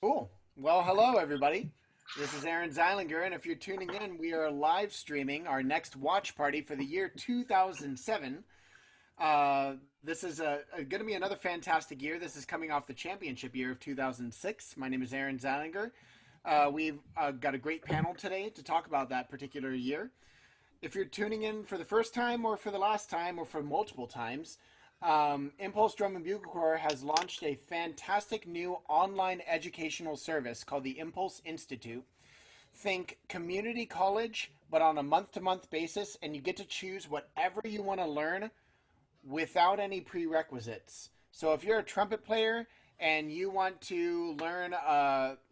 Cool. Well, hello, everybody. This is Aaron Zeilinger, and if you're tuning in, we are live streaming our next watch party for the year 2007. Uh, this is going to be another fantastic year. This is coming off the championship year of 2006. My name is Aaron Zeilinger. We've got a great panel today to talk about that particular year. If you're tuning in for the first time or for the last time or for multiple times, Impulse Drum and Bugle Corps has launched a fantastic new online educational service called the Impulse Institute. Think community college, but on a month-to-month basis, and you get to choose whatever you want to learn without any prerequisites. So if you're a trumpet player and you want to learn,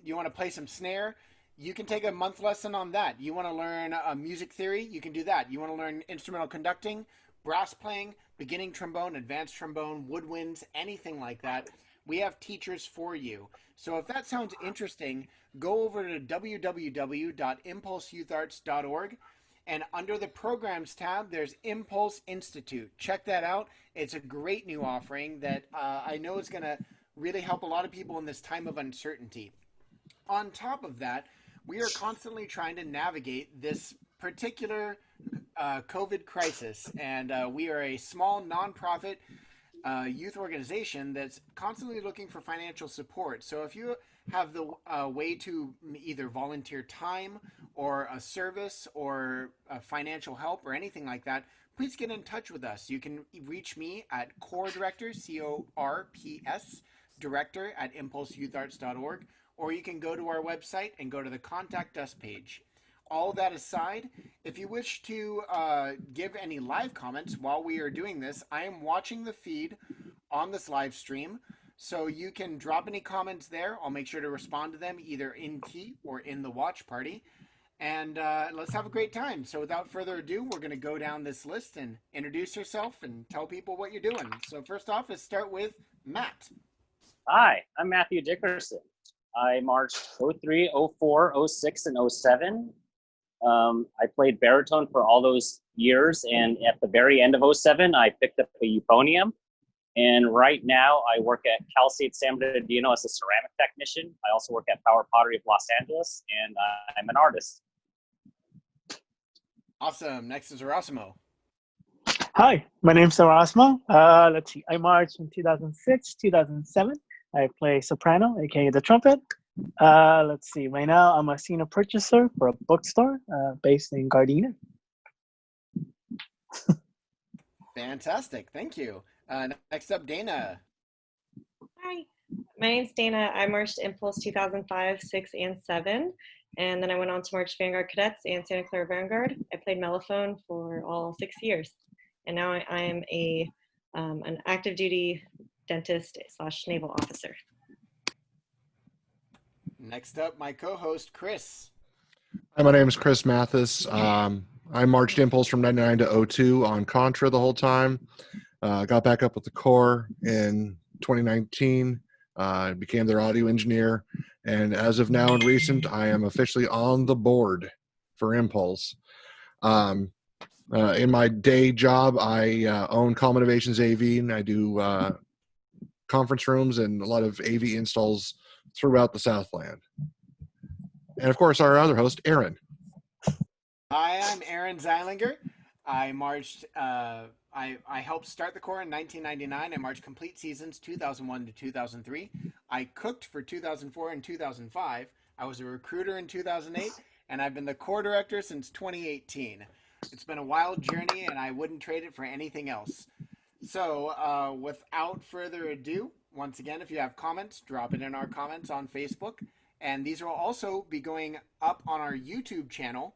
you want to play some snare, you can take a month lesson on that. You want to learn music theory, you can do that. You want to learn instrumental conducting, brass playing, beginning trombone, advanced trombone, woodwinds, anything like that. We have teachers for you. So if that sounds interesting, go over to www.impulseyouth.org, and under the programs tab, there's Impulse Institute. Check that out. It's a great new offering that I know is going to really help a lot of people in this time of uncertainty. On top of that, we are constantly trying to navigate this particular COVID crisis, and we are a small nonprofit youth organization that's constantly looking for financial support. So if you have the way to either volunteer time or a service or financial help or anything like that, please get in touch with us. You can reach me at Corps Director, CORPS, Director at impulseyoutharts.org, or you can go to our website and go to the Contact Us page. All that aside, if you wish to give any live comments while we are doing this, I am watching the feed on this live stream, so you can drop any comments there. I'll make sure to respond to them either in key or in the watch party, and let's have a great time. So without further ado, we're going to go down this list and introduce yourself and tell people what you're doing. So first off, let's start with Matt. Hi, I'm Matthew Dickerson. I marched 03, 04, 06, and 07. I played baritone for all those years, and at the very end of 07, I picked up a euphonium. And right now, I work at Cal State San Bernardino as a ceramic technician. I also work at Power Pottery of Los Angeles, and I'm an artist. Awesome. Next is Erasmo. Hi, my name's Erasmo. Let's see, I marched in 2006, 2007. I play soprano, aka the trumpet. Let's see, right now I'm a senior purchaser for a bookstore based in Gardena. Fantastic. Thank you. Next up, Dana. Hi, my name's Dana. I marched Impulse 2005, 6, and 7. And then I went on to march Vanguard Cadets and Santa Clara Vanguard. I played mellophone for all 6 years. And now I am an active duty dentist / naval officer. Next up, my co-host, Chris. Hi, my name is Chris Mathis. I marched Impulse from 99 to 02 on Contra the whole time. Got back up with the Corps in 2019. Became their audio engineer. And as of now and recent, I am officially on the board for Impulse. In my day job, I own Calm Innovations AV, and I do conference rooms and a lot of AV installs throughout the Southland. And of course, our other host, Aaron. Hi, I'm Aaron Zeilinger. I marched, I helped start the Corps in 1999. I marched complete seasons 2001 to 2003. I cooked for 2004 and 2005. I was a recruiter in 2008, and I've been the Corps Director since 2018. It's been a wild journey, and I wouldn't trade it for anything else. So without further ado, once again, if you have comments, drop it in our comments on Facebook. And these will also be going up on our YouTube channel.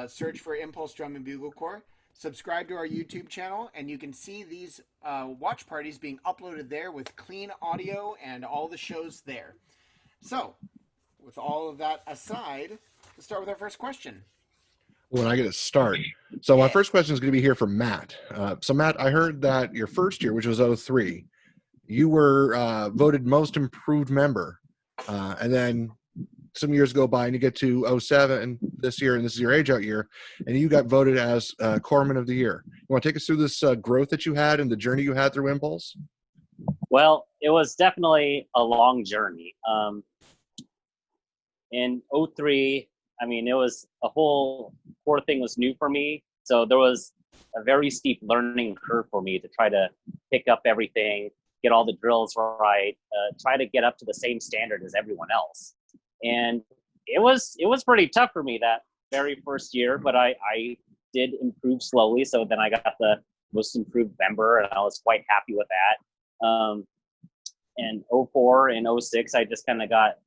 Search for Impulse Drum and Bugle Corps. Subscribe to our YouTube channel, and you can see these watch parties being uploaded there with clean audio and all the shows there. So, with all of that aside, let's start with our first question. When I get to start. So my first question is going to be here from Matt. So Matt, I heard that your first year, which was 03, you were voted most improved member. And then some years go by and you get to 07 this year, and this is your age out year, and you got voted as Corpsman of the Year. You want to take us through this growth that you had and the journey you had through Impulse? Well, it was definitely a long journey. in '03, I mean, it was a whole core thing was new for me. So there was a very steep learning curve for me to try to pick up everything, get all the drills right, try to get up to the same standard as everyone else. And it was pretty tough for me that very first year, but I did improve slowly. So then I got the most improved member, and I was quite happy with that. And '04 and '06, I just kind of got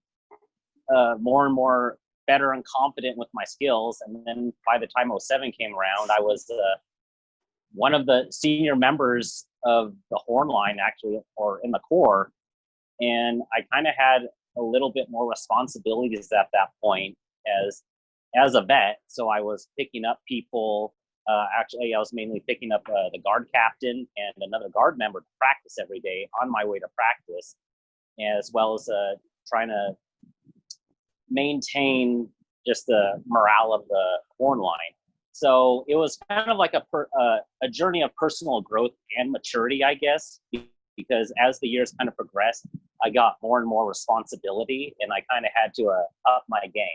more and more better and confident with my skills. And then by the time '07 came around, I was one of the senior members of the horn line, actually, or in the corps. And I kind of had a little bit more responsibilities at that point as a vet. So I was picking up people. Actually, I was mainly picking up the guard captain and another guard member to practice every day on my way to practice, as well as trying to maintain just the morale of the horn line. So it was kind of like a journey of personal growth and maturity, I guess, because as the years kind of progressed, I got more and more responsibility, and I kind of had to up my game.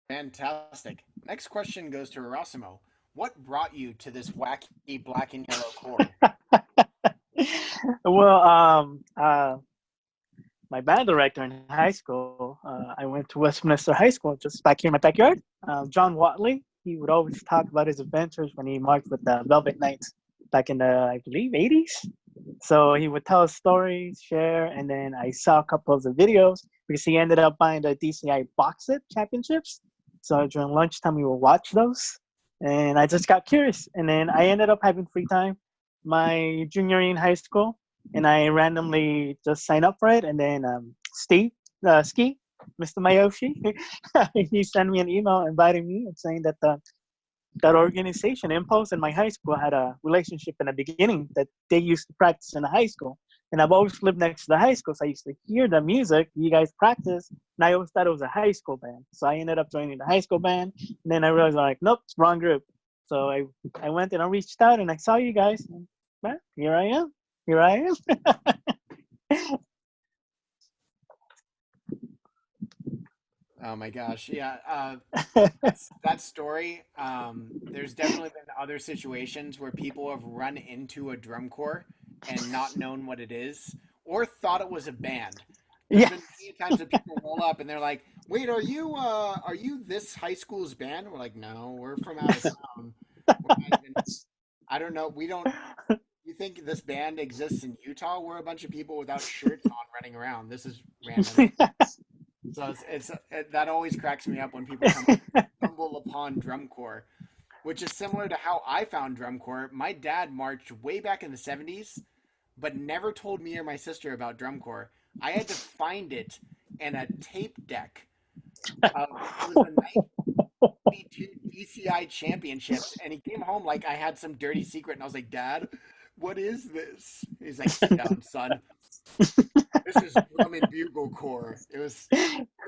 Fantastic. Next question goes to Erasimo. What brought you to this wacky black and yellow corps? Well, my band director in high school, I went to Westminster High School, just back here in my backyard. John Watley, he would always talk about his adventures when he marched with the Velvet Knights back in the, I believe, 80s. So he would tell us stories, share, and then I saw a couple of the videos because he ended up buying the DCI Box Set Championships. So during lunchtime, we would watch those. And I just got curious. And then I ended up having free time my junior year in high school. And I randomly just signed up for it. And then Steve, Ski, Mr. Mayoshi, he sent me an email inviting me and saying that that organization, Impulse, and my high school had a relationship in the beginning that they used to practice in the high school. And I've always lived next to the high school, so I used to hear the music you guys practice, and I always thought it was a high school band. So I ended up joining the high school band, and then I realized, like, nope, it's wrong group. So I went and I reached out, and I saw you guys, and well, here I am. Here I am. Oh my gosh, yeah. That story. There's definitely been other situations where people have run into a drum corps and not known what it is, or thought it was a band. There's Yeah. been many times that people roll up and they're like, "Wait, are you this high school's band?" We're like, "No, we're from out of town. We're not even, I don't know. We don't. You think this band exists in Utah? We're a bunch of people without shirts on running around. This is random." So that always cracks me up when people stumble upon drum corps, which is similar to how I found drum corps. My dad marched way back in the '70s, but never told me or my sister about drum corps. I had to find it in a tape deck. It was the 1982 DCI Championships, and he came home like I had some dirty secret, and I was like, "Dad, what is this?" He's like, "Sit down, son. This is Drum and Bugle Corps." It was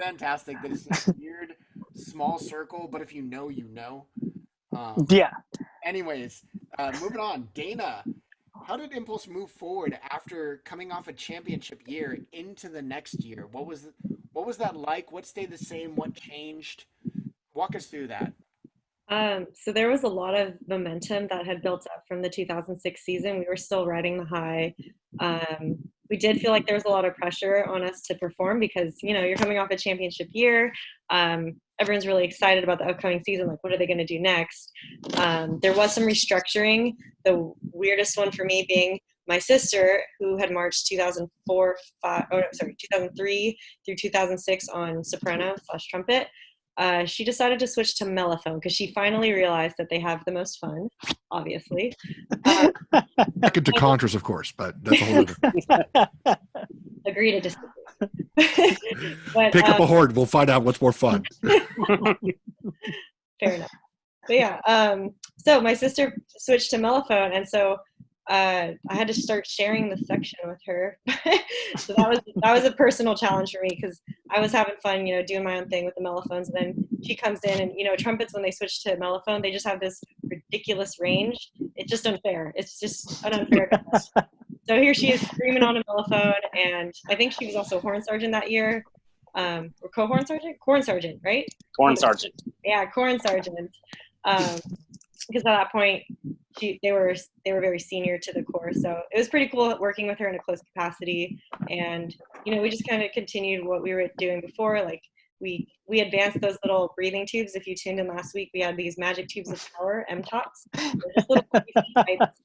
fantastic. That it's a weird, small circle, but if you know, you know. Yeah. Anyways, moving on. Dana, how did Impulse move forward after coming off a championship year into the next year? What was that like? What stayed the same? What changed? Walk us through that. So there was a lot of momentum that had built up from the 2006 season. We were still riding the high. We did feel like there was a lot of pressure on us to perform because, you're coming off a championship year. Everyone's really excited about the upcoming season. Like, what are they going to do next? There was some restructuring. The weirdest one for me being my sister, who had marched 2003 through 2006 on soprano/trumpet. She decided to switch to mellophone because she finally realized that they have the most fun, obviously. Second to contras, of course, but that's a whole other. Agree to disagree. But, Pick up a horn. We'll find out what's more fun. Fair enough. But yeah, so my sister switched to mellophone, and so I had to start sharing the section with her. So that was a personal challenge for me because I was having fun, doing my own thing with the mellophones. And then she comes in, and trumpets, when they switch to mellophone, they just have this ridiculous range. It's just unfair. It's just an unfair. So here she is screaming on a mellophone, and I think she was also horn sergeant that year, or co-horn sergeant, corn sergeant, right? Corn Sergeant. Yeah, corn sergeant. Because at that point, they were very senior to the Corps, so it was pretty cool working with her in a close capacity. And we just kind of continued what we were doing before. Like we advanced those little breathing tubes. If you tuned in last week, we had these magic tubes of power, MTOPs. They're just little pipes.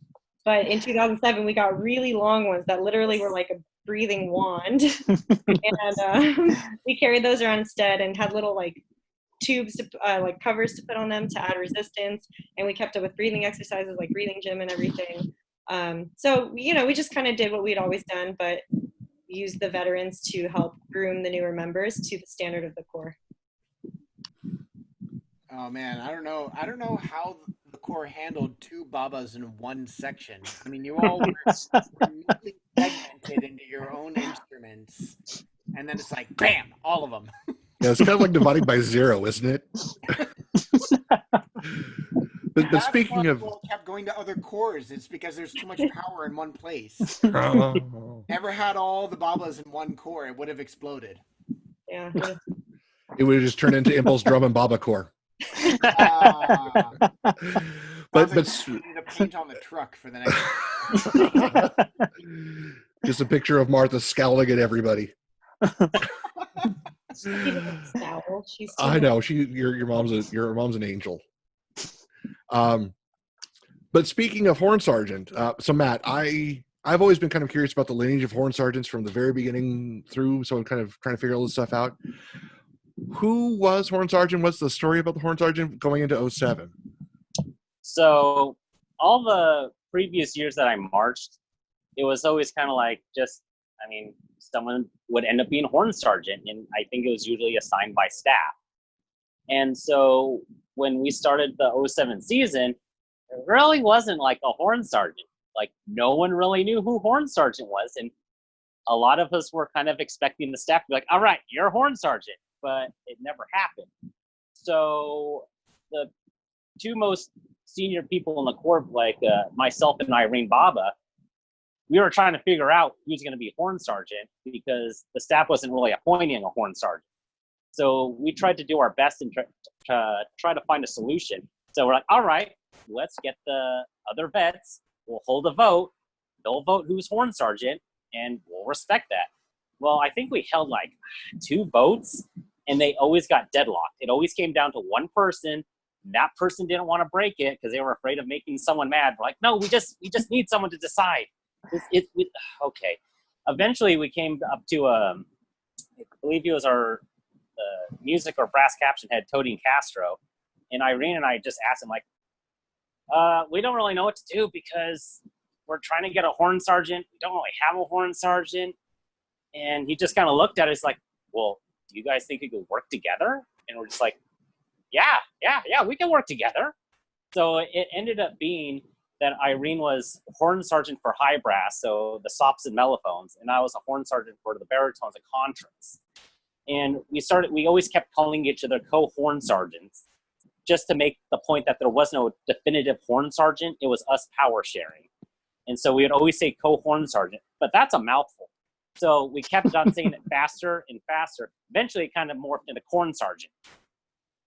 But in 2007, we got really long ones that literally were like a breathing wand, and we carried those around instead and had little like tubes to like covers to put on them to add resistance, and we kept up with breathing exercises like breathing gym and everything. So we just kind of did what we'd always done, but used the veterans to help groom the newer members to the standard of the Corps. Oh man, I don't know how the Corps handled two Babas in one section. I mean, you all were neatly segmented into your own instruments, and then it's like bam, all of them. Yeah, it's kind of like dividing by zero, isn't it? But speaking of, people kept going to other cores. It's because there's too much power in one place. oh, Never had all the Babas in one core; it would have exploded. Yeah. it would have just turned into Impulse Drum and Baba Core. But need to paint on the truck for the next. Just a picture of Martha scowling at everybody. I know your mom's an angel. But speaking of Horn Sergeant, so Matt, I've always been kind of curious about the lineage of Horn Sergeants from the very beginning through. So I'm kind of trying to figure all this stuff out. Who was Horn Sergeant? What's the story about the Horn Sergeant going into 07? So all the previous years that I marched, it was always kind of like someone would end up being Horn Sergeant, and I think it was usually assigned by staff. And so when we started the 07 season, it really wasn't like a Horn Sergeant. Like no one really knew who Horn Sergeant was, and a lot of us were kind of expecting the staff to be like, all right, you're a Horn Sergeant, but it never happened. So the two most senior people in the Corps, like myself and Irene Baba, we were trying to figure out who's going to be Horn Sergeant because the staff wasn't really appointing a Horn Sergeant. So we tried to do our best and try to find a solution. So we're like, all right, let's get the other vets. We'll hold a vote. They'll vote who's Horn Sergeant, and we'll respect that. Well, I think we held like 2 votes, and they always got deadlocked. It always came down to one person. That person didn't want to break it because they were afraid of making someone mad. We're like, no, we just need someone to decide. Okay. Eventually, we came up to I believe he was our music or brass caption head, Todine Castro, and Irene and I just asked him like, we don't really know what to do because we're trying to get a Horn Sergeant. We don't really have a Horn Sergeant. And he just kind of looked at us like, well, do you guys think we could work together? And we're just like, yeah, we can work together. So it ended up being that Irene was Horn Sergeant for high brass, so the sops and mellophones, and I was a Horn Sergeant for the baritones and contras. And we always kept calling each other co-Horn Sergeants just to make the point that there was no definitive Horn Sergeant. It was us power sharing. And so we would always say co-Horn Sergeant, but that's a mouthful. So we kept on saying it faster and faster. Eventually it kind of morphed into Corn Sergeant.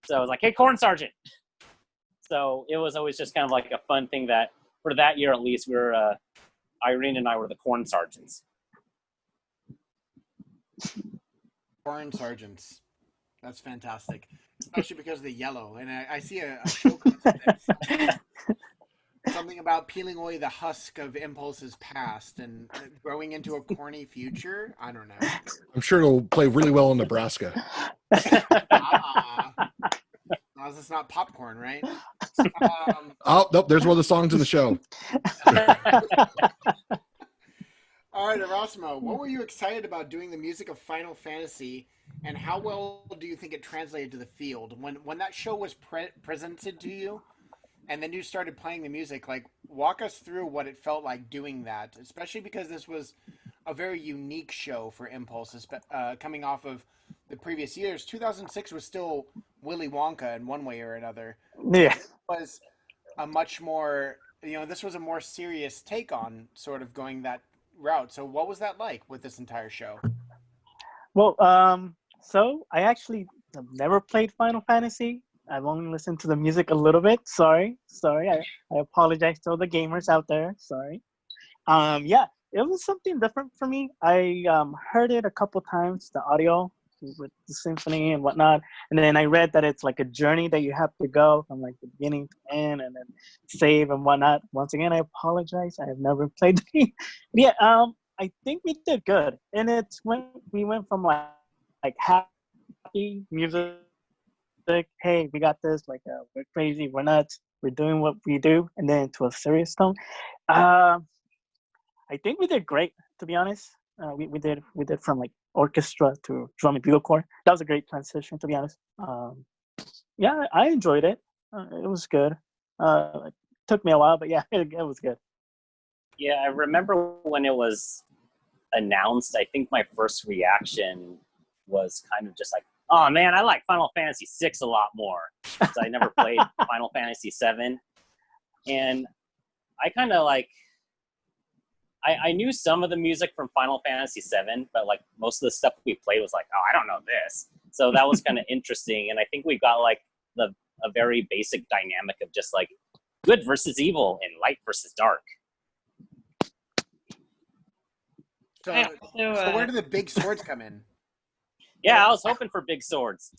So I was like, hey, Corn Sergeant. So it was always just kind of like a fun thing that for that year at least, we were Irene and I were the Corn Sergeants. Corn Sergeants. That's fantastic. Especially because of the yellow. And I see a show concept that something about peeling away the husk of Impulse's past and growing into a corny future. I don't know. I'm sure it'll play really well in Nebraska. No, this is not popcorn, right? Oh, nope, there's one of the songs in the show. All right, Erasmo, what were you excited about doing the music of Final Fantasy, and how well do you think it translated to the field? When that show was presented to you, and then you started playing the music, like, walk us through what it felt like doing that, especially because this was a very unique show for Impulse, coming off of the previous years. 2006 was still Willy Wonka in one way or another. Yeah. It was a much more, this was a more serious take on sort of going that route. So what was that like with this entire show? Well, so I actually have never played Final Fantasy. I've only listened to the music a little bit. Sorry. I apologize to all the gamers out there. Sorry. Yeah, it was something different for me. I heard it a couple times, the audio with the symphony and whatnot, and then I read that it's like a journey that you have to go from like the beginning to end, and then save and whatnot. Once again, I apologize. I have never played the game. But yeah, I think we did good, and it's when we went from like happy music, hey, we got this, like we're crazy, we're nuts, we're doing what we do, and then to a serious tone. Uh, I think we did great, to be honest. We did from like orchestra to drum and bugle corps. That was a great transition, to be honest. Yeah, I enjoyed it. It was good. It took me a while, but yeah, it was good. Yeah, I remember when it was announced. I think my first reaction was kind of just like, "Oh man, I like Final Fantasy VI a lot more." Because I never played Final Fantasy VII, and I kind of like. I knew some of the music from Final Fantasy VII, but like most of the stuff we played was like, oh, I don't know this. So that was kind of interesting, and I think we got like a very basic dynamic of just like good versus evil and light versus dark. So, I also, so where do the big swords come in? Yeah, I was hoping for big swords.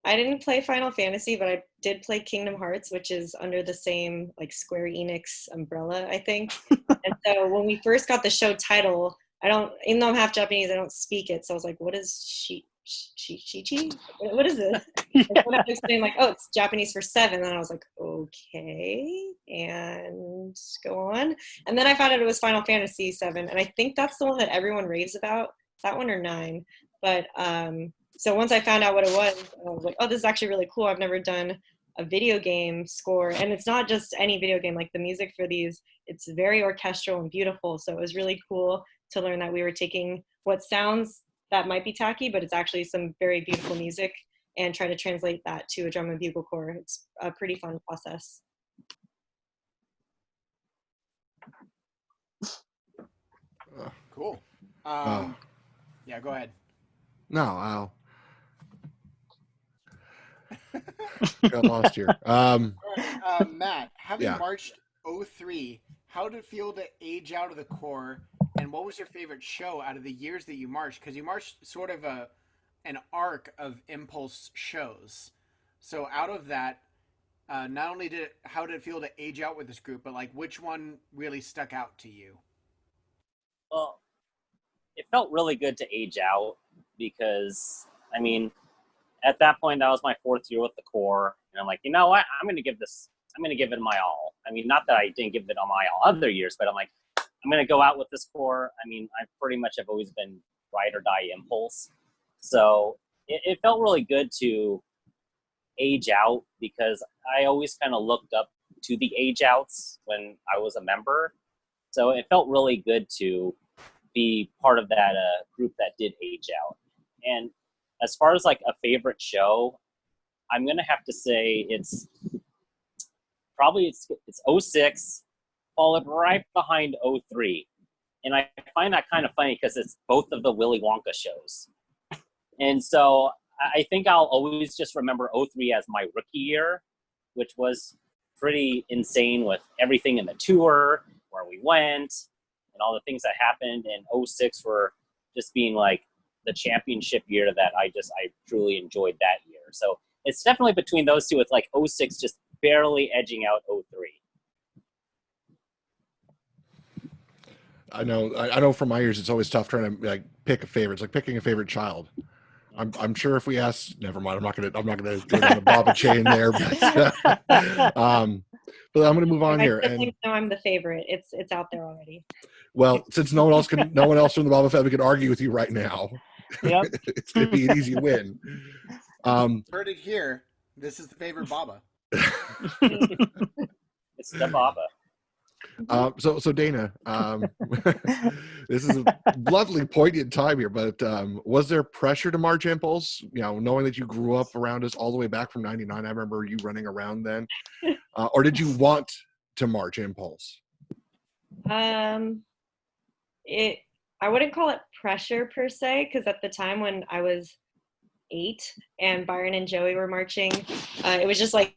I didn't play Final Fantasy, but I did play Kingdom Hearts, which is under the same like Square Enix umbrella, I think. And so when we first got the show title, even though I'm half Japanese, I don't speak it. So I was like, what is Shichi? What is this? And so I had to explain like, oh, it's Japanese for 7. And I was like, okay, and go on. And then I found out it was Final Fantasy 7. And I think that's the one that everyone raves about, that one or 9. But so once I found out what it was, I was like, oh, this is actually really cool. I've never done a video game score. And it's not just any video game. Like the music for these, it's very orchestral and beautiful. So it was really cool to learn that we were taking what sounds that might be tacky, but it's actually some very beautiful music and try to translate that to a drum and bugle corps. It's a pretty fun process. Cool. Yeah, go ahead. No, I'll. Got lost here. Matt, having Yeah. marched 03, how did it feel to age out of the Corps, and what was your favorite show out of the years that you marched? Because you marched sort of an arc of Impulse shows. So out of that, not only how did it feel to age out with this group, but like which one really stuck out to you? Well, it felt really good to age out because, I mean, at that point, that was my 4th year with the Corps. And I'm like, you know what? I'm going to give it my all. I mean, not that I didn't give it all my all other years, but I'm like, I'm going to go out with this Corps. I mean, I pretty much have always been ride or die Impulse. So it felt really good to age out because I always kind of looked up to the age outs when I was a member. So it felt really good to be part of that group that did age out. And as far as like a favorite show, I'm gonna have to say it's 06, followed right behind 03. And I find that kind of funny because it's both of the Willy Wonka shows. And so I think I'll always just remember 03 as my rookie year, which was pretty insane with everything in the tour, where we went, and all the things that happened. And 06 were just being like the championship year that I truly enjoyed that year. So it's definitely between those two, with like 06 just barely edging out 03. I know from my years, it's always tough trying to like pick a favorite. It's like picking a favorite child. I'm sure if we ask, never mind. I'm not gonna go down the Baba chain there, but I'm gonna move on here. And No, I'm the favorite. It's out there already. well, since no one else from the Baba family can argue with you right now, Yep. it's gonna be an easy win. Heard it here. This is the favorite Baba. It's the Baba. So Dana, this is a lovely poignant time here, but was there pressure to march Impulse? You know, knowing that you grew up around us all the way back from '99. I remember you running around then, or did you want to march Impulse? Um, it I wouldn't call it pressure per se, because at the time when I was 8 and Byron and Joey were marching, it was just like,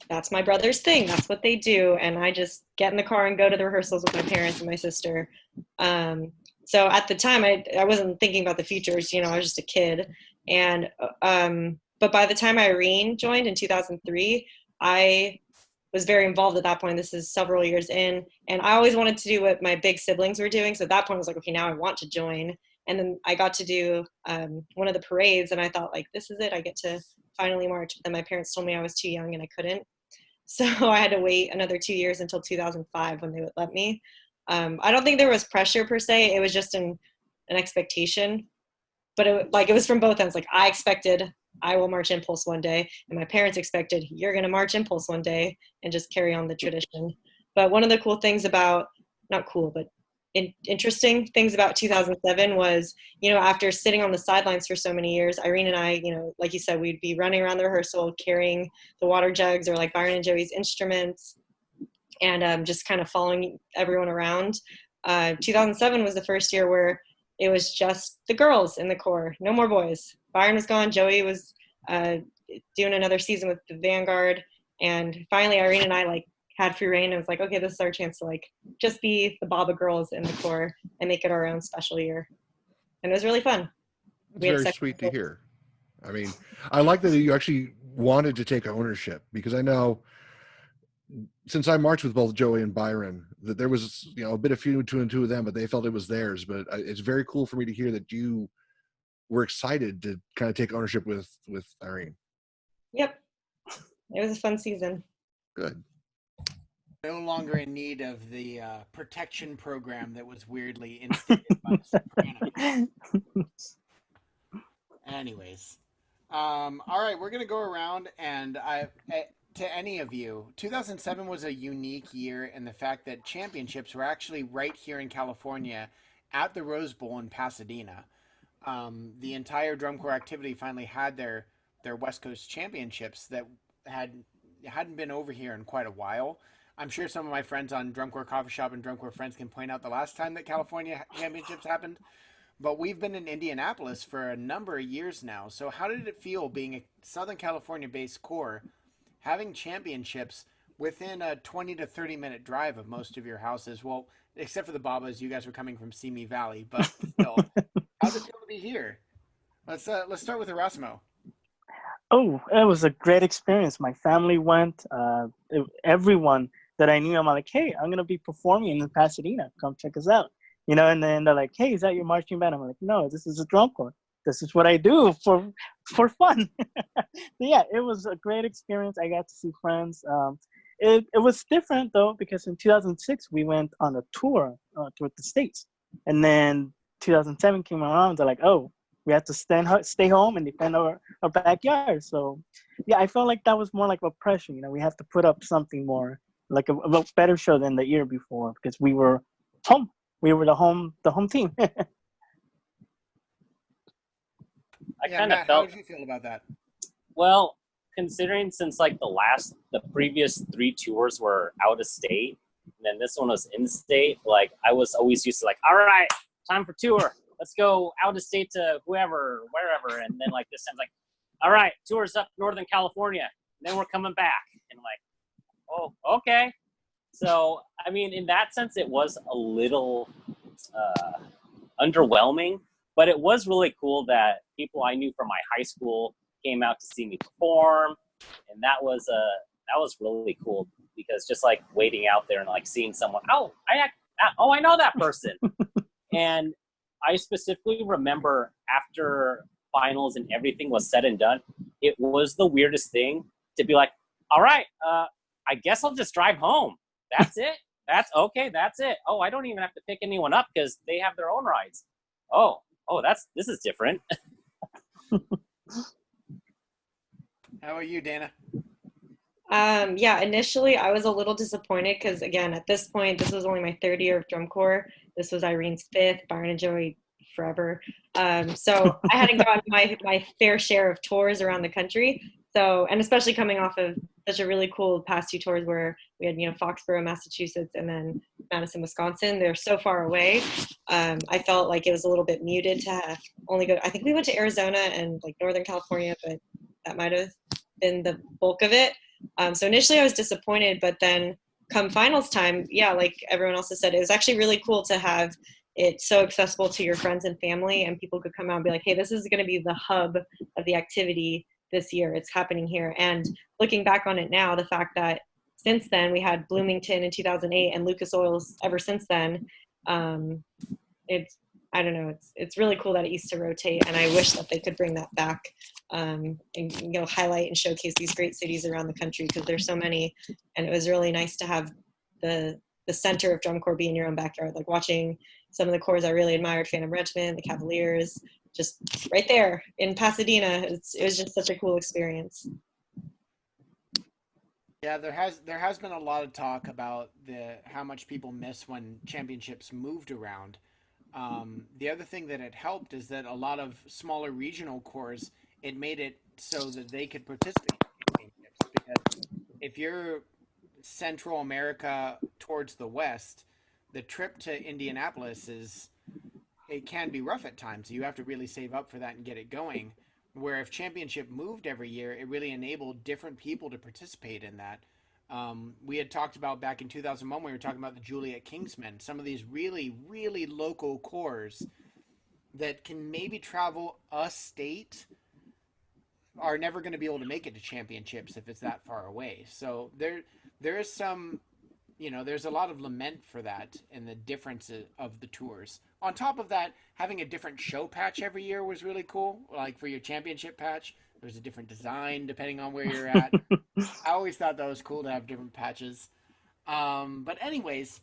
that's my brother's thing. That's what they do. And I just get in the car and go to the rehearsals with my parents and my sister. So at the time, I wasn't thinking about the futures. I was just a kid. And but by the time Irene joined in 2003, I was very involved at that point. This is several years in, and I always wanted to do what my big siblings were doing. So at that point, I was like, okay, now I want to join. And then I got to do one of the parades, and I thought, like, this is it. I get to finally march. But then my parents told me I was too young and I couldn't. So I had to wait another 2 years until 2005 when they would let me. I don't think there was pressure per se. It was just an expectation. But it was from both ends. Like, I expected I will march Impulse one day, and my parents expected you're going to march Impulse one day and just carry on the tradition. But one of the cool things about, not cool, but interesting things about 2007 was, after sitting on the sidelines for so many years, Irene and I, like you said, we'd be running around the rehearsal carrying the water jugs, or like Byron and Joey's instruments, and just kind of following everyone around. 2007 was the first year where it was just the girls in the corps, no more boys. Byron was gone. Joey was doing another season with the Vanguard, and finally Irene and I had free reign. And it was like, okay, this is our chance to just be the Baba girls in the corps and make it our own special year. And it was really fun. It's very sweet to hear. I mean, I like that you actually wanted to take ownership, because I know, since I marched with both Joey and Byron, that there was a bit of feud between the two of them, but they felt it was theirs. But it's very cool for me to hear that you were excited to kind of take ownership with Irene. Yep, it was a fun season. Good. No longer in need of the protection program that was weirdly instituted by the Sopranos. Anyways, all right, we're gonna go around, and to any of you, 2007 was a unique year in the fact that championships were actually right here in California at the Rose Bowl in Pasadena. The entire drum corps activity finally had their West Coast championships that hadn't been over here in quite a while. I'm sure some of my friends on Drum Corps Coffee Shop and Drum Corps Friends can point out the last time that California championships happened. But we've been in Indianapolis for a number of years now. So how did it feel being a Southern California-based corps, having championships within a 20 to 30-minute drive of most of your houses? Well, except for the Babas, you guys were coming from Simi Valley, but still, how does it feel to be here? Let's start with Erasmo. Oh, it was a great experience. My family went. Everyone that I knew, I'm like, hey, I'm gonna be performing in Pasadena. Come check us out. And then they're like, hey, is that your marching band? I'm like, no, this is a drum corps. This is what I do for fun. Yeah, it was a great experience. I got to see friends. It was different though, because in 2006 we went on a tour through the States, and then 2007 came around. They're like, oh, we had to stay home and defend our backyard. So yeah, I felt like that was more like a pressure. We have to put up something more, like a better show than the year before, because we were home. We were the home team. I kind of felt. How did you feel about that? Well, considering since the previous 3 tours were out of state, and then this one was in state, I was always used to all right, time for tour. Let's go out of state to whoever, wherever. And then this time's all right, tour's up Northern California. And then we're coming back. And oh, okay. So, I mean, in that sense, it was a little underwhelming, but it was really cool that people I knew from my high school came out to see me perform. And that was really cool, because just waiting out there and seeing someone, I know that person. And I specifically remember after finals and everything was said and done, it was the weirdest thing to be all right, I guess I'll just drive home. That's it. That's it. Oh, I don't even have to pick anyone up because they have their own rides. Oh, this is different. How about you, Dana? Yeah, initially I was a little disappointed because, again, at this point, this was only my 3rd year of drum corps. This was Irene's 5th, Byron and Joey forever. So I hadn't gotten my fair share of tours around the country. So, and especially coming off of such a really cool past 2 tours where we had, Foxborough, Massachusetts, and then Madison, Wisconsin. They're so far away. I felt like it was a little bit muted to only go. I think we went to Arizona and like Northern California, but that might have been the bulk of it. So initially I was disappointed, but then come finals time, yeah, like everyone else has said, it was actually really cool to have it so accessible to your friends and family, and people could come out and be like, hey, this is going to be the hub of the activity this year. It's happening here. And looking back on it now, the fact that since then we had Bloomington in 2008 and Lucas Oils ever since then, it's, I don't know, it's really cool that it used to rotate, and I wish that they could bring that back, and highlight and showcase these great cities around the country, because there's so many, and it was really nice to have the center of drum corps be in your own backyard, like watching some of the corps I really admired, Phantom Regiment, the Cavaliers, just right there in Pasadena. It was just such a cool experience. Yeah, there has been a lot of talk about how much people miss when championships moved around. The other thing that it helped is that a lot of smaller regional corps, it made it so that they could participate in championships. Because if you're Central America towards the west, the trip to Indianapolis it can be rough at times. You have to really save up for that and get it going. Where if championship moved every year, it really enabled different people to participate in that. We had talked about back in 2001, we were talking about the Juliet Kingsmen, some of these really, really local corps that can maybe travel a state are never going to be able to make it to championships if it's that far away. So there is some, there's a lot of lament for that and the difference of the tours. On top of that, having a different show patch every year was really cool. Like for your championship patch, there's a different design depending on where you're at. I always thought that was cool to have different patches. But anyways,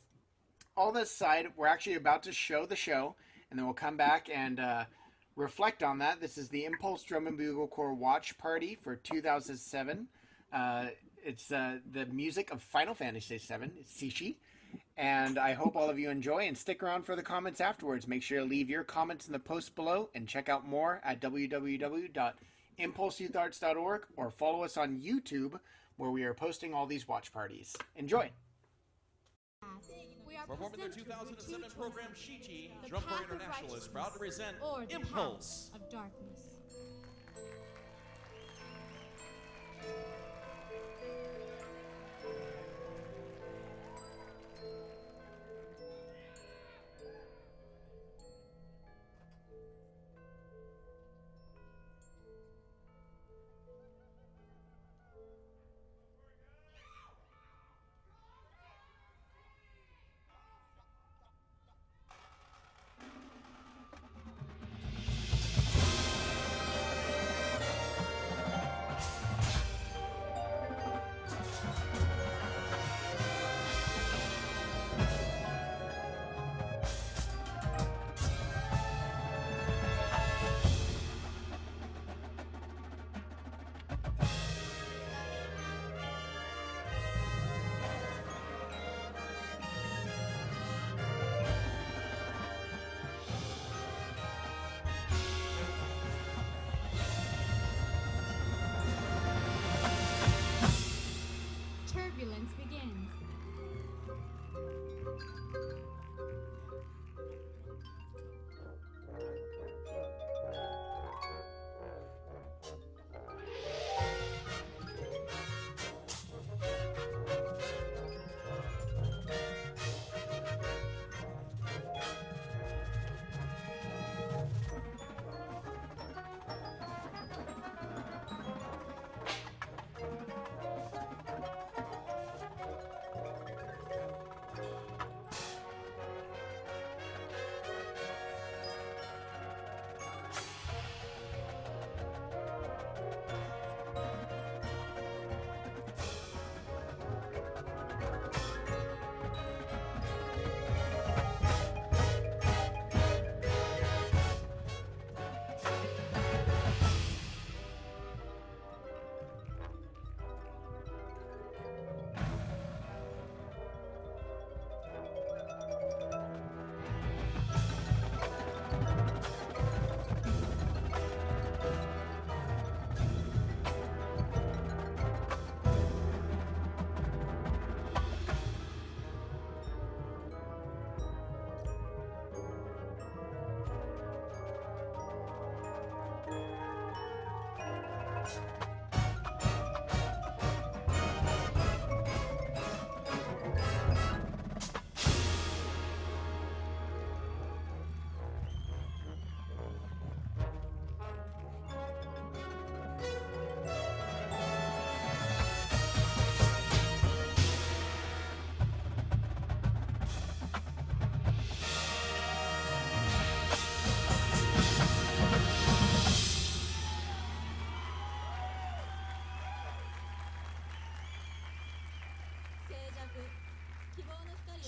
all this aside, we're actually about to show the show, and then we'll come back and reflect on that. This is the Impulse Drum and Bugle Corps Watch Party for 2007. It's the music of Final Fantasy VII. It's Sishi. And I hope all of you enjoy, and stick around for the comments afterwards. Make sure to leave your comments in the post below, and check out more at www.impulseyoutarts.org, or follow us on YouTube, where we are posting all these watch parties. Enjoy! Performing the 2007 program Shichi, Drum Corps International is proud to present Impulse of Darkness.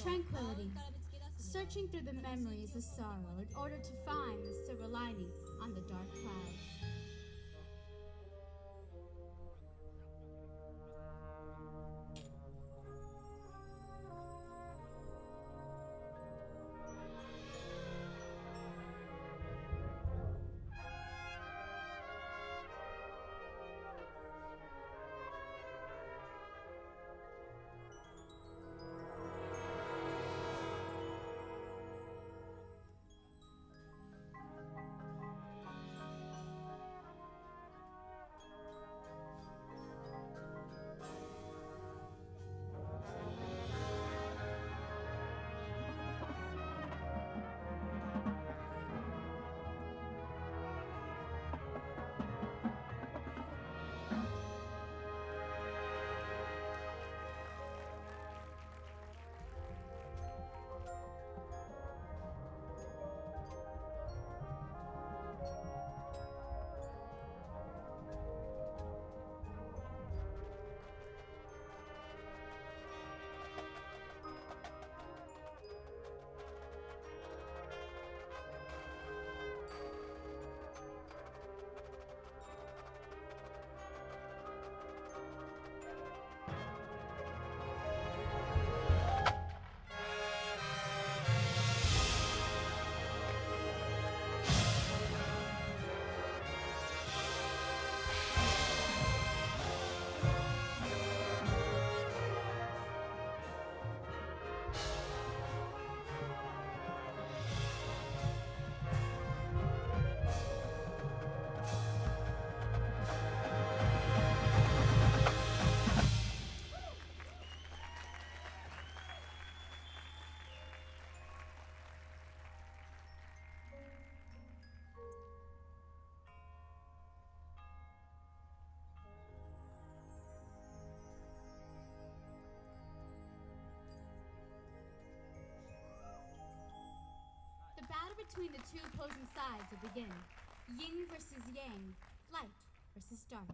tranquility, searching through the memories of sorrow in order to find the silver lining on the dark clouds. The battle between the two opposing sides will begin. Yin versus yang, light versus dark.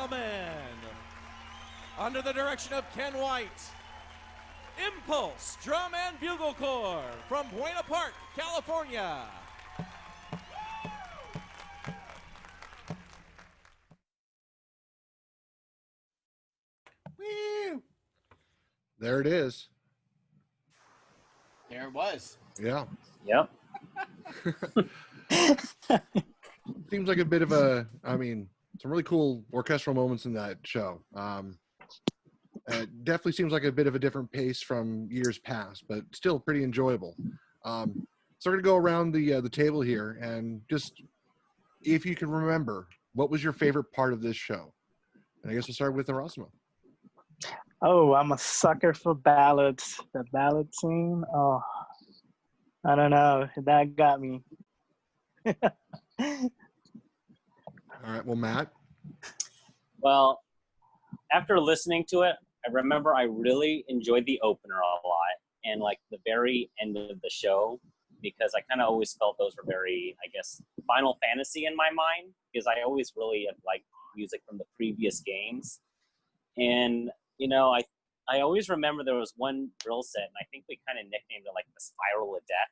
gentlemen, under the direction of Ken White, Impulse Drum and Bugle Corps from Buena Park, California. Woo! There it is. There it was. Yeah. Yep. Seems like a bit of a, I mean, some really cool orchestral moments in that show. It definitely seems like a bit of a different pace from years past, but still pretty enjoyable. So we're gonna go around the table here, and just if you can remember, what was your favorite part of this show? And I guess we'll start with Erasmo. Oh, I'm a sucker for ballads. The ballad scene. Oh, I don't know. That got me. All right, well, Matt. Well, after listening to it, I remember I really enjoyed the opener a lot and like the very end of the show, because I kind of always felt those were very, I guess, Final Fantasy in my mind, because I always really have liked music from the previous games. And, you know, I always remember there was one drill set, and I think we kind of nicknamed it like the Spiral of Death.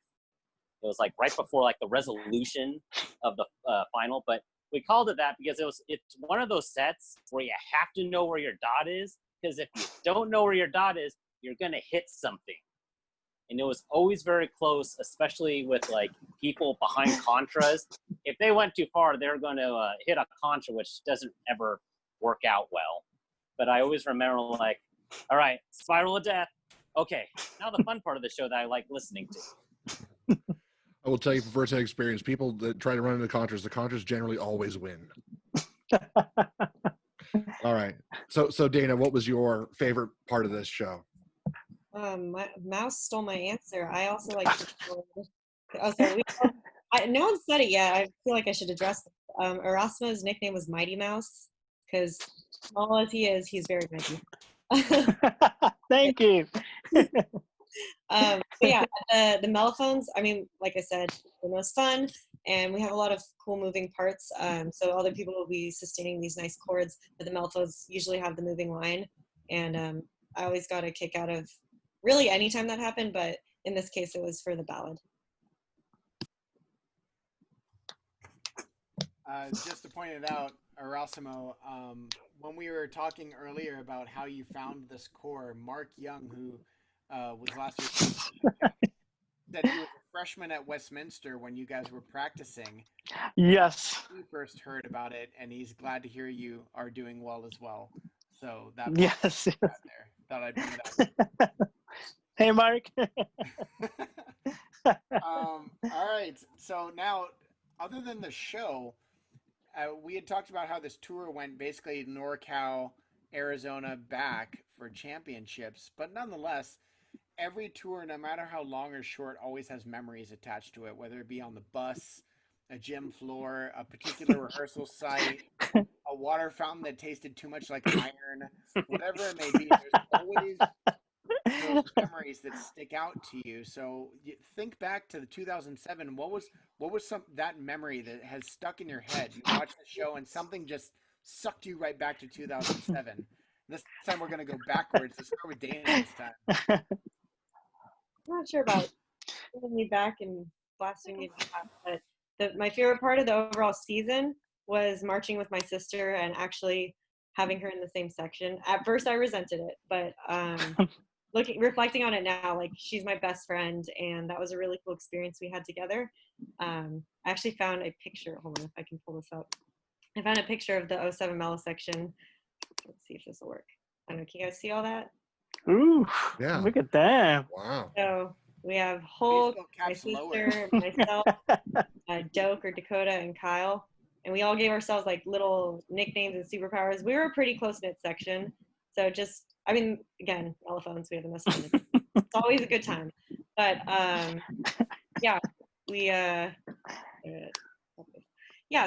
It was like right before like the resolution of the final, but we called it that because it's one of those sets where you have to know where your dot is, because if you don't know where your dot is, you're gonna hit something. And it was always very close, especially with like people behind contras. If they went too far, they're gonna hit a contra, which doesn't ever work out well. But I always remember like, all right, Spiral of Death. Okay, now the fun part of the show that I like listening to. I will tell you from first-hand experience, people that try to run into the contras generally always win. All right. So Dana, what was your favorite part of this show? My mouse stole my answer. I also like. Oh, sorry. No one said it yet. I feel like I should address it. Erasmo's nickname was Mighty Mouse because, small as he is, he's very mighty. Thank you. But yeah, the mellophones, I mean, like I said, the most fun, and we have a lot of cool moving parts. So other people will be sustaining these nice chords, but the mellophones usually have the moving line. And I always got a kick out of really anytime that happened, but in this case, it was for the ballad. Just to point it out, Erasmo, when we were talking earlier about how you found this core, Mark Young, who was last week, said he was a freshman at Westminster when you guys were practicing. Yes. He first heard about it, and he's glad to hear you are doing well as well. So that Yes. there. Thought I'd bring it up. Hey, Mark. All right. So now, other than the show, we had talked about how this tour went basically NorCal, Arizona, back for championships. But nonetheless, every tour, no matter how long or short, always has memories attached to it, whether it be on the bus, a gym floor, a particular rehearsal site, a water fountain that tasted too much like iron, whatever it may be. There's always those memories that stick out to you. So you think back to the 2007. What was that memory that has stuck in your head? You watched the show and something just sucked you right back to 2007. This time we're going to go backwards. Let's start with Dana this time. I'm not sure about bringing me back and blasting me back, but my favorite part of the overall season was marching with my sister and actually having her in the same section. At first, I resented it, but reflecting on it now, like she's my best friend, and that was a really cool experience we had together. I actually found a picture. Hold on, if I can pull this up. I found a picture of the 07 Mellow section. Let's see if this will work. I don't know. Can you guys see all that? Ooh, Yeah. look at that. Wow. So we have Hulk, Baseball my caps lower. sister, myself, Doke or Dakota, and Kyle. And we all gave ourselves like little nicknames and superpowers. We were a pretty close-knit section. So just, I mean, again, mellophones, we have the most fun. It's always a good time. But yeah, we, yeah,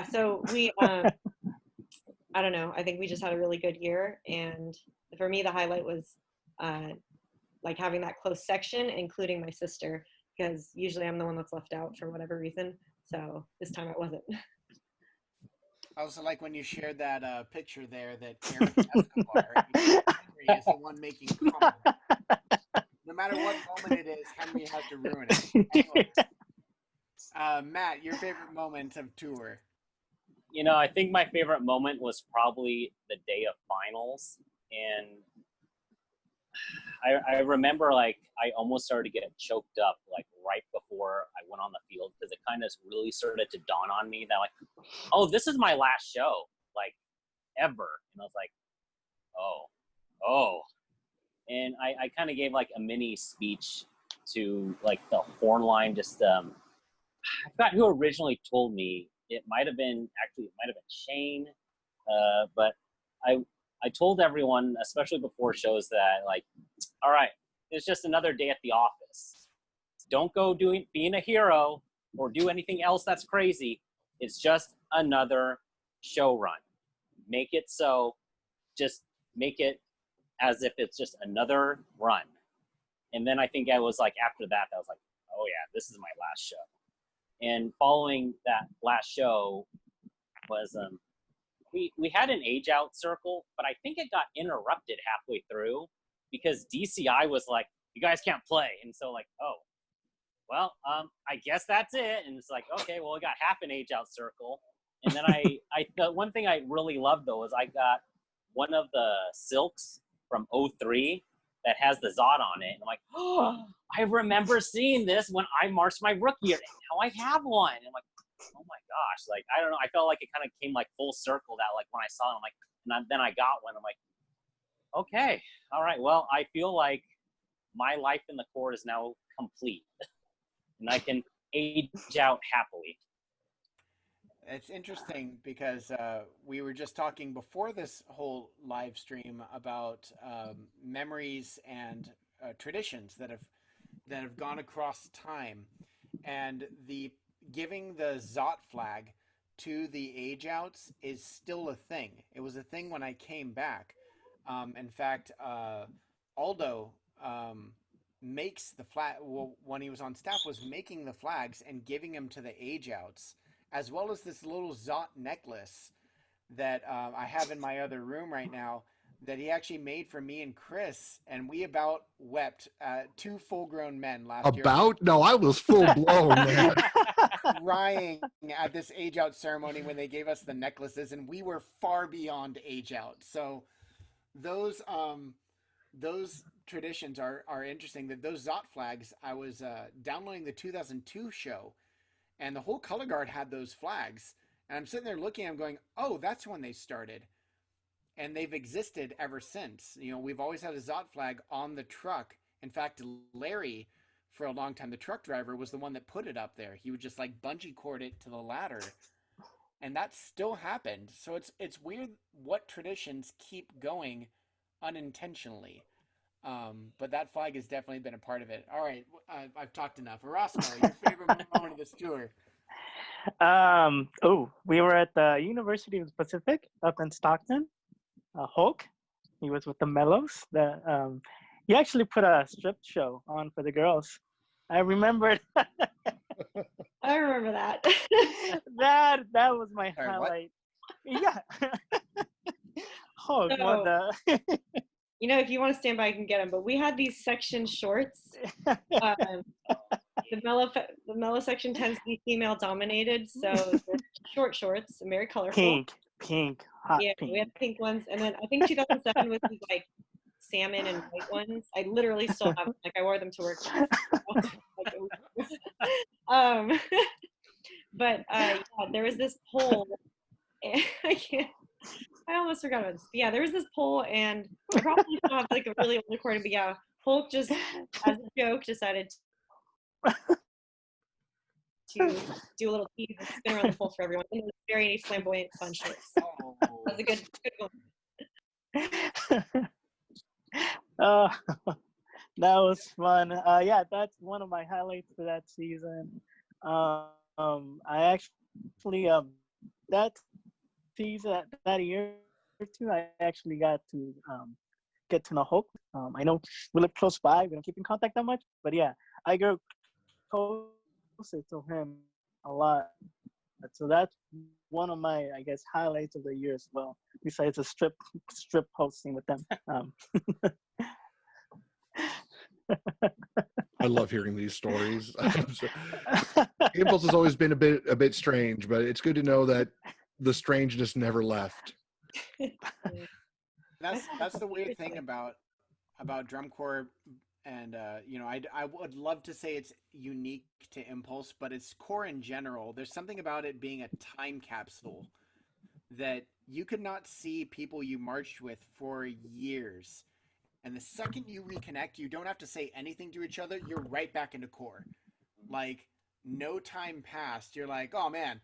so we, I don't know. I think we just had a really good year. And for me, the highlight was like having that close section, including my sister, because usually I'm the one that's left out for whatever reason. So this time it wasn't. I also like when you shared that picture there that Aaron Escobar, Henry, is the one making comments. No matter what moment it is, Henry has to ruin it. Anyways, Matt, your favorite moment of tour? You know, I think my favorite moment was probably the day of finals, and I remember like I almost started to get choked up like right before I went on the field because it kind of really started to dawn on me that like, oh, this is my last show like ever, and I was like, oh, and I kind of gave like a mini speech to like the horn line. Just I forgot who originally told me. It might have been Shane, but I told everyone, especially before shows, that like, all right, it's just another day at the office. Don't go being a hero or do anything else that's crazy. It's just another show run. Make it so. Just make it as if it's just another run. And then I think I was like, after that, I was like, oh yeah, this is my last show. And following that last show was we had an age out circle, but I think it got interrupted halfway through because DCI was like, you guys can't play. And so like, oh, well, I guess that's it. And it's like, okay, well, we got half an age out circle. And then the one thing I really loved though is I got one of the silks from 03 that has the Zod on it. And I'm like, oh, I remember seeing this when I marched my rookie year. And now I have one. And I'm like, oh my gosh. Like, I don't know. I felt like it kind of came like full circle that like when I saw it, I'm like, and then I got one. I'm like, okay, all right. Well, I feel like my life in the Corps is now complete. And I can age out happily. It's interesting because we were just talking before this whole live stream about memories and traditions that have gone across time, and the giving the Zot flag to the age outs is still a thing. It was a thing when I came back. In fact, Aldo makes the flag. Well, when he was on staff, was making the flags and giving them to the age outs, as well as this little Zot necklace that I have in my other room right now that he actually made for me and Chris, and we about wept. 2 full-grown men last year. No, I was full blown, man. Crying at this age out ceremony when they gave us the necklaces, and we were far beyond age out. So those traditions are interesting. That those Zot flags, I was downloading the 2002 show, and the whole color guard had those flags. And I'm sitting there looking, I'm going, oh, that's when they started. And they've existed ever since. You know, we've always had a Zot flag on the truck. In fact, Larry, for a long time, the truck driver, was the one that put it up there. He would just like bungee cord it to the ladder. And that still happened. So it's weird what traditions keep going unintentionally. But that flag has definitely been a part of it. All right, I've talked enough. Erasmo, your favorite moment of this tour? We were at the University of the Pacific up in Stockton. Hulk, he was with the Mellows. He actually put a strip show on for the girls. I remembered. I remember that. that was my Sorry, highlight. What? Yeah. Hulk So, won the. You know, if you want to stand by, I can get them. But we had these section shorts. The mellow section tends to be female dominated, so they're short shorts and very colorful. Pink, hot yeah, pink. we had pink ones, and then I think 2007 was these like salmon and white ones. I literally still have them. Like I wore them to work. But yeah, there was this poll. And I almost forgot about this. But yeah, there was this poll, and I probably still have like a really old recording. But yeah, Hulk just, as a joke, decided to do a little tease and spin around the pole for everyone. And it was very flamboyant, fun shorts. Oh. That was a good one. That was fun. Yeah, that's one of my highlights for that season. I actually that season, that year or two, I actually got to get to know Hulk. I know we live close by, we don't keep in contact that much, but yeah, I grew closer to him a lot So that's one of my, I guess, highlights of the year as well. Besides the strip hosting with them. I love hearing these stories. Impulse has always been a bit strange, but it's good to know that the strangeness never left. That's the weird thing about drum corps, and I would love to say it's unique to Impulse, but it's core in general. There's something about it being a time capsule that you could not see people you marched with for years. And the second you reconnect, you don't have to say anything to each other. You're right back into core. Like, no time passed. You're like, oh man,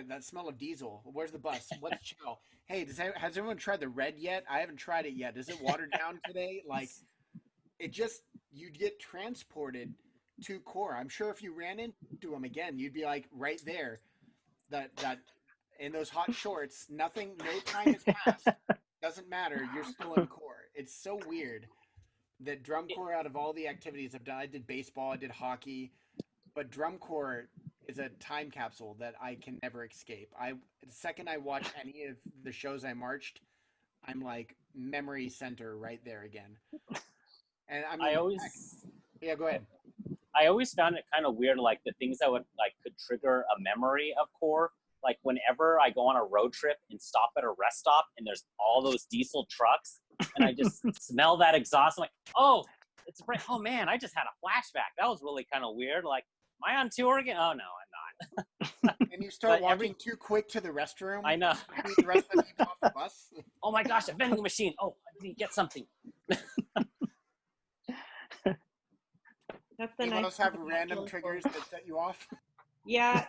that smell of diesel. Where's the bus? Let's chill. Hey, has everyone tried the red yet? I haven't tried it yet. Is it watered down today? Like, you'd get transported to core. I'm sure if you ran into them again, you'd be like right there. That in those hot shorts, no time has passed. Doesn't matter. You're still in core. It's so weird that drum corps, out of all the activities I've done, I did baseball, I did hockey, but drum corps is a time capsule that I can never escape. The second I watch any of the shows I marched, I'm like memory center right there again. And yeah, go ahead. I always found it kind of weird, like the things that could trigger a memory of core. Like whenever I go on a road trip and stop at a rest stop and there's all those diesel trucks and I just smell that exhaust, I'm like, oh, oh man, I just had a flashback. That was really kind of weird. Like, am I on tour again? Oh no, I'm not. And you start walking too quick to the restroom. I know. The rest of the people off the bus. Oh my gosh, a vending machine. Oh, I need to get something. That's the Anyone nice else have random triggers that set you off? Yeah,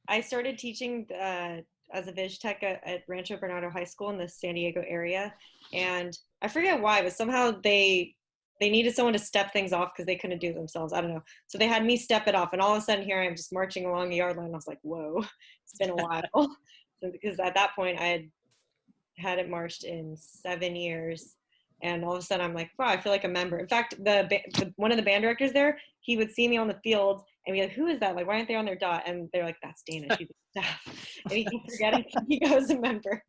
I started teaching as a Viz Tech at Rancho Bernardo High School in the San Diego area, and I forget why, but somehow they needed someone to step things off because they couldn't do it themselves. I don't know. So they had me step it off, and all of a sudden here I am just marching along the yard line. I was like, whoa, it's been a while. Because at that point I hadn't marched in 7 years. And all of a sudden, I'm like, wow, I feel like a member. In fact, one of the band directors there, he would see me on the field and be like, who is that? Like, why aren't they on their dot? And they're like, that's Dana. She's the staff. And he keeps forgetting he goes a member.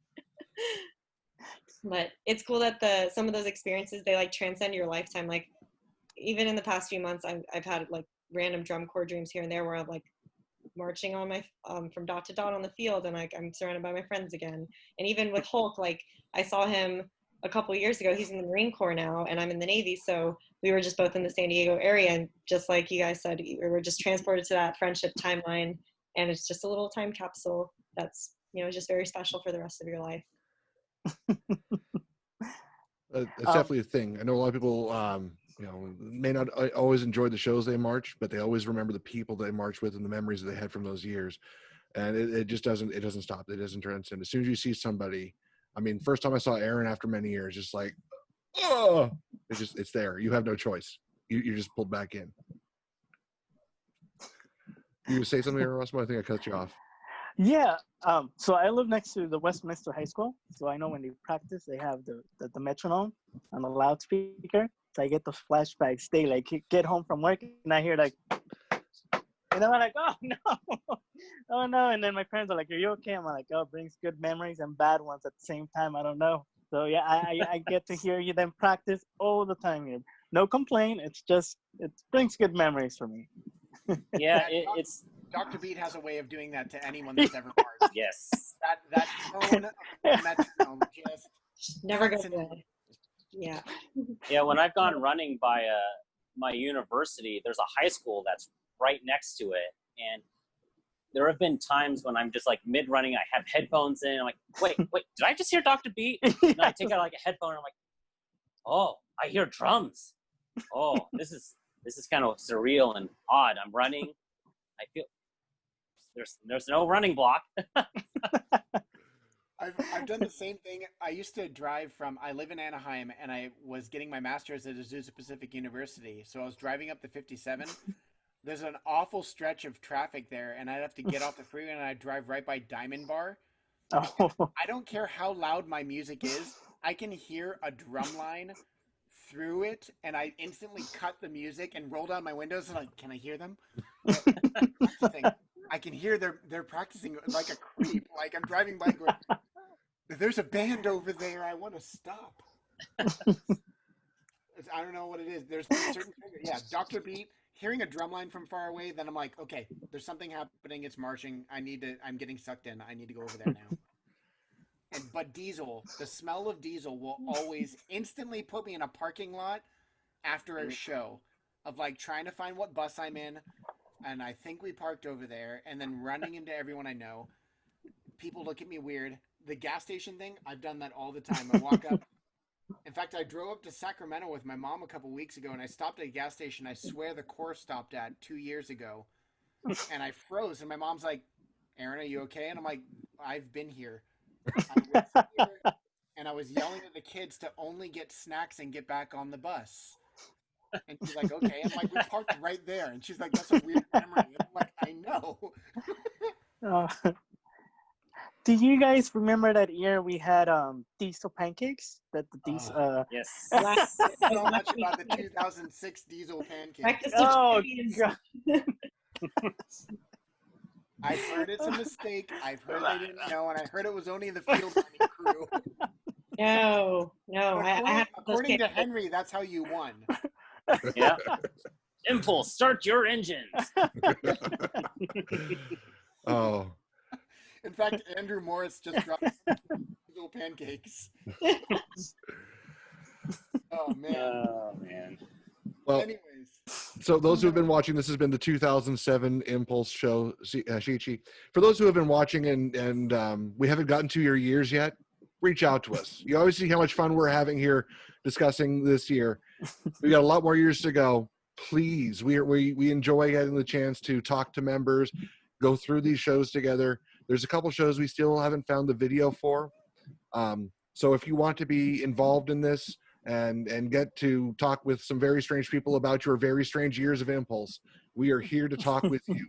But it's cool that some of those experiences, they like transcend your lifetime. Like, even in the past few months, I've had like random drum corps dreams here and there where I'm like marching on my from dot to dot on the field, and like I'm surrounded by my friends again. And even with Hulk, like I saw him a couple of years ago. He's in the Marine Corps now, and I'm in the Navy, so we were just both in the San Diego area, and just like you guys said, we were just transported to that friendship timeline, and it's just a little time capsule that's, just very special for the rest of your life. It's definitely a thing. I know a lot of people may not always enjoy the shows they march, but they always remember the people they marched with and the memories that they had from those years. And it just doesn't stop. It doesn't transcend. As soon as you see somebody, I mean, first time I saw Aaron after many years, just like, oh, it's there. You have no choice. You're just pulled back in. You say something, Erasmo? I think I cut you off. Yeah. So I live next to the Westminster High School. So I know when they practice, they have the metronome on the loudspeaker. So I get the flashbacks. They like get home from work and I hear like, and I'm like, oh no, oh no. And then my parents are like, are you okay? I'm like, oh, it brings good memories and bad ones at the same time. I don't know. So yeah, I get to hear you then practice all the time here. No complaint. It's just, it brings good memories for me. Yeah, it's Dr. Beat has a way of doing that to anyone that's ever marched. Yes. That tone of metronome just never goes away. Yeah. Yeah, when I've gone running by my university, there's a high school that's right next to it, and there have been times when I'm just like mid-running, I have headphones in, I'm like, wait, did I just hear Dr. Beat? And I take out like a headphone, and I'm like, oh, I hear drums. Oh, this is kind of surreal and odd. I'm running. I feel there's no running block. I've done the same thing. I used to drive I live in Anaheim, and I was getting my master's at Azusa Pacific University. So I was driving up the 57. There's an awful stretch of traffic there, and I'd have to get off the freeway, and I'd drive right by Diamond Bar. Oh. I don't care how loud my music is. I can hear a drum line through it, and I instantly cut the music and roll down my windows and like, can I hear them? That's the thing. I can hear they're practicing like a creep. Like I'm driving by going, there's a band over there. I want to stop. I don't know what it is. There's certain Dr. Beat. Hearing a drum line from far away, then I'm like, okay, there's something happening. It's marching. I'm getting sucked in. I need to go over there now. But Diesel, the smell of Diesel will always instantly put me in a parking lot after a show of like trying to find what bus I'm in. And I think we parked over there, and then running into everyone I know. People look at me weird. The gas station thing, I've done that all the time. I walk up. In fact, I drove up to Sacramento with my mom a couple weeks ago, and I stopped at a gas station I swear the Corps stopped at 2 years ago. And I froze, and my mom's like, Aaron, are you okay? And I'm like, I've been here. I was here, and I was yelling at the kids to only get snacks and get back on the bus. And she's like, okay. I'm like, we parked right there. And she's like, that's a weird memory. And I'm like, I know. Do you guys remember that year we had diesel pancakes? That the diesel. Yes. So much about the 2006 diesel pancakes. Practice Oh champions. God! I've heard it's a mistake. I've heard they didn't know, and I heard it was only the field running crew. No. But I have according to Henry, that's how you won. Yeah. Impulse, start your engines. Oh, In fact, Andrew Morris just dropped diesel pancakes. Oh man. Oh man. well. Anyways, So those who have been watching, this has been the 2007 Impulse show, Shichi. For those who have been watching and we haven't gotten to your years yet, reach out to us. You always see how much fun we're having here discussing this year. We got a lot more years to go. Please, we enjoy getting the chance to talk to members, go through these shows together. There's a couple shows we still haven't found the video for. So if you want to be involved in this and get to talk with some very strange people about your very strange years of Impulse, we are here to talk with you.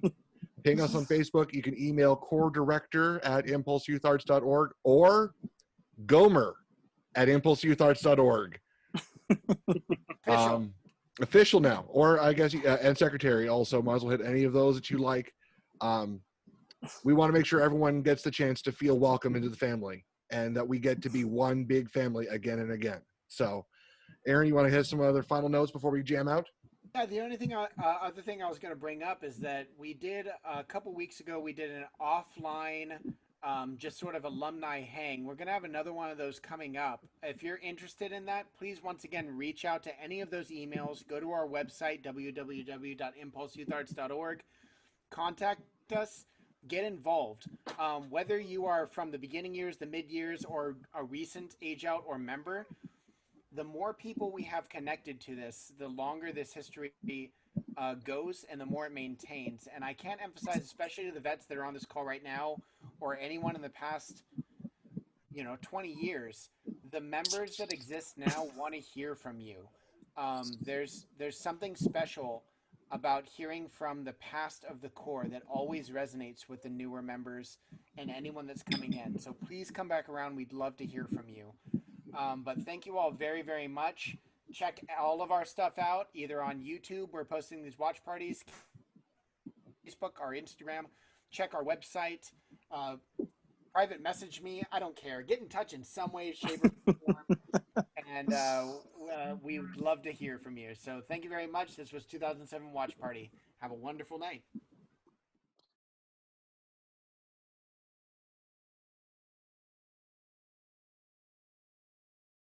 Ping us on Facebook. You can email core director at impulseyouthArts.org or gomer@impulseyouthArts.org. Official now, or I guess, and secretary also. Might as well hit any of those that you like. We want to make sure everyone gets the chance to feel welcome into the family and that we get to be one big family again and again. So, Aaron, you want to hit some other final notes before we jam out? yeah, the only thing, other thing I was going to bring up is that we did a couple weeks ago. We did an offline, just sort of alumni hang. We're going to have another one of those coming up. If you're interested in that, please once again reach out to any of those emails. Go to our website www.impulseyouthArts.org. Contact us. Get involved. Whether you are from the beginning years, the mid years, or a recent age out or member, the more people we have connected to this, the longer this history goes and the more it maintains. And I can't emphasize, especially to the vets that are on this call right now or anyone in the past 20 years, the members that exist now want to hear from you. There's something special about hearing from the past of the Corps that always resonates with the newer members and anyone that's coming in. So please come back around. We'd love to hear from you. But thank you all very, very much. Check all of our stuff out, either on YouTube. We're posting these watch parties, Facebook, our Instagram. Check our website. Private message me. I don't care. Get in touch in some way, shape, or form. And we would love to hear from you. So thank you very much. This was 2007 Watch Party. Have a wonderful night.